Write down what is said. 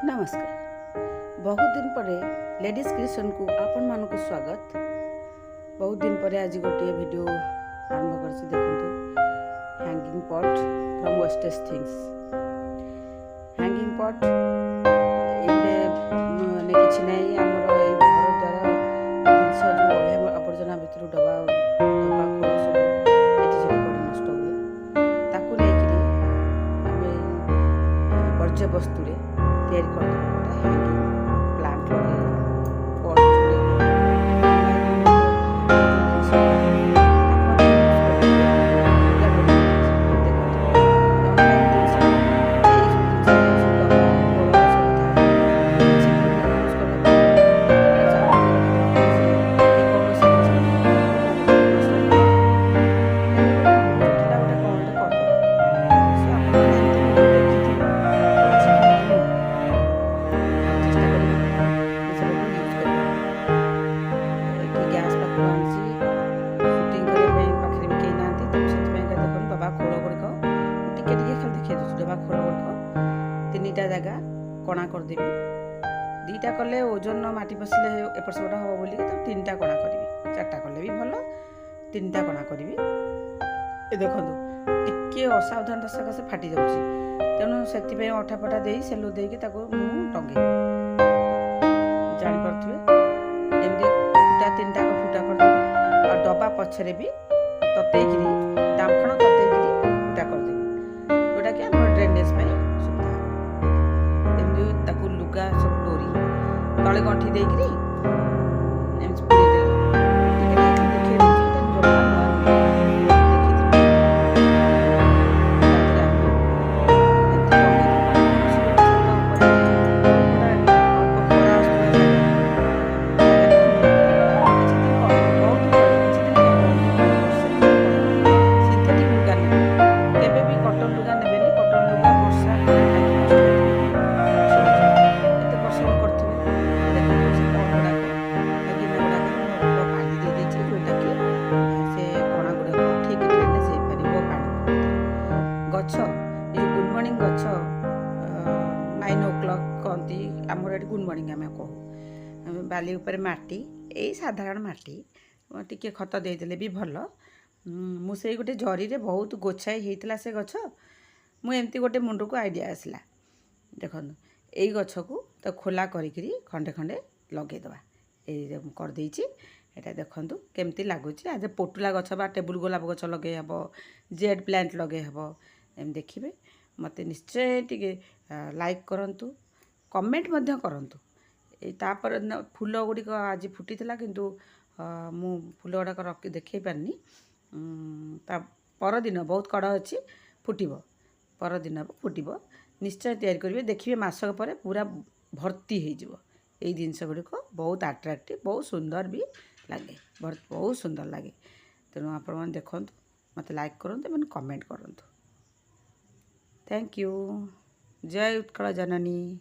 नमस्कार। बहुत दिन पर लेडीज क्रिएशन को आपण मान को स्वागत। बहुत दिन पर आज गोटे वीडियो आरंभ कर देखो hanging pot from wastage things. Hanging pot माने किछि नै हमर ए घर द्वारा जिनस जो ओले आवर्जना भितर डबा डबा खोल सब एति जे पड़ी नष्ट हुए ताकू नै कि हमें वर्ज्य वस्तु रे तैयारी कर हैंगिंग प्लांट लगे पॉट डबा खोल गुड़िक तीन टा जगह कणा करदेवी। दीटा कले ओजन माटी पशिले एपट सेपट हम बोलिक तो तीन टा कणा करी। चार्टा कले भी भल तीन टा कणा करी। देखो टिके असावधानता सकाशे फाटी जाऊँगी तेणु से अठाफटा दे सेलो देकी टंगे जापे एमती फुटा तीन टाक फुटा करदेवी। और डबा पछरे भी ततैक दामखण ततैक फुटा करदेवी जोटा कि ड्रेनेज सुविधा। एमती लुगा सब डोरी तले गंठी देकरी गछ ये गुड मॉर्निंग गछ 9 o'clock कहती आमर ये गुड मॉर्निंग आम कहू बाली उपर माटी यही साधारण माटी टिके खत देदेले भी भल। मुझे गोटे जरी रे बहुत गोछाई होता से गछ मुझे गोटे मुंड को आइडिया आसला देखो यही गछ को तो खोला करी खंडे खंडे लगेदवा ये करदे यहाँ देखूँ केमती लगुच। आज पोटुला गछ बा टेबुल गोलाप गछ लगे हे जेड प्लांट लगे हे एम देखिए मत निश्चय टिके लाइक करंतु कमेंट मध्य करंतु। तापर फूल गुड़िक आज फुटी किंतु मु फूल गुड़ाक रख देखे पारनी परदिन बहुत कड़ अच्छी फुटब परदिन फुटब निश्चय तैयारी करेंगे देखिए मासक पर पूरा भर्ती हो जिनस गुड़िक बहुत अट्राक्टिव बहुत सुंदर भी लगे बहुत सुंदर लगे। तेणु आपण देखु मत लाइक करूँ कमेंट करूँ। Thank you. जय उत्कल जननी।